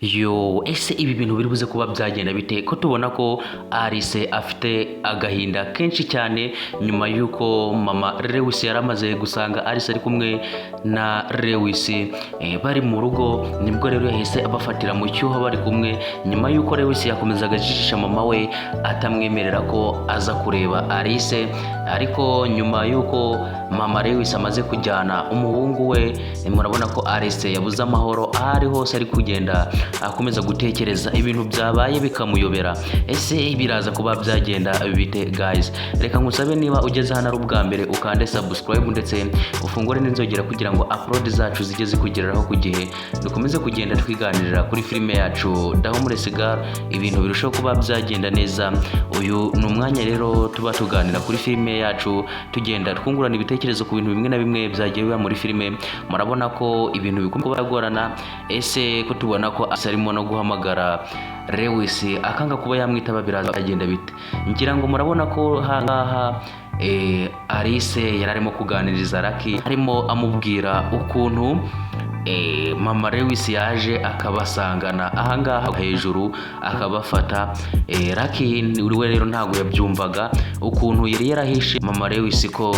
Yo, ese ibi bintu biri buze kuba byagenda bite ko tubona ko Alice afite agahinda kenshi cyane nyuma yuko mama Lewis yaramaze gusanga Alice ari kumwe na Lewis bari mu rugo, nibwo rero yahise abafatira mu cyuho bari kumwe, nyuma yuko Lewis yakomezaga ajijisha mama we atamwemerera ko aza kureba Alice. Ariko nyuma yuko mama Lewis amaze kujyana umuhungu we, murabona ko Alice yabuze amahoro ahari hose ari kugenda akomeza gutekereza ibintu byabaye bikamuyobera. Ese biraza kuba byagenda bite guys? Reka ngusabe niba ugeze hano ari ubwa mbere ukande subscribe ndetse ufungure n'inzogera kugira ngo upload zacu zijye zikugereraho ku gihe, dukomeze kugenda twiganirira kuri filime yacu Dahomure Cigar, ibintu birushaho kuba byagenda neza. Uyu ni umwanya rero tuba tuganira kuri filime yacu, tugenda twungurana ibitekerezo ku bintu bimwe na bimwe byagiye biba muri filime. Murabona ko ibintu bikomeye kugorana. Ese ko tubona ko arimo no guhamagara Lewis akanga kuba yamwitaba, biraza agenda bite? Ngira ngo murabona ko hangaha Alice yararimo kuganiriza Lucky, arimo amubwira ukuntu mama Lewis yaje akabasangana ahangaha hejuru akabafata. Lucky we rero ntabwo yabyumvaga ukuntu yari yarahishe mama Lewis ko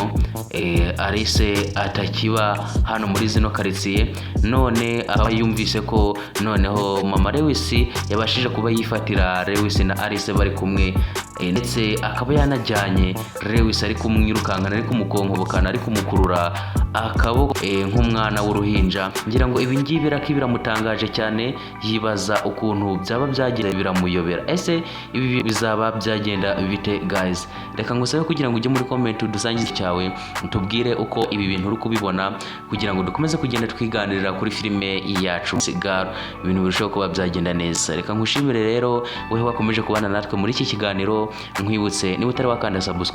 Alice atakiba hano muri zino karitsiye, none aba yumvise ko noneho mama Lewis yabashije kuba yifatira Lewis na Alice bari kumwe, ndetse akaba yanajyanye Lewis ari kumwirukankana, ari kumukonkobokana, ari kumukurura akaboko nk'umwana w'uruhinja. Ngira ngo ibi ngibi Lucky biramutangaje cyane, yibaza ukuntu byaba byagira biramuyobera. Ese ibi bizaba byagenda bite guys? Reka ngusabe kugira ngo ujye muri comment udusangize cyawe, utubwire uko ibi bintu uri kubibona, kugira ngo dukomeze kugenda twiganirira kuri filime yacu Cigar, ibintu birushaho kuba byagenda neza. Reka ngushimire rero wewe wakomeje kubana natwe muri iki kiganiro, nkwibutse niba utari wakanda subscribe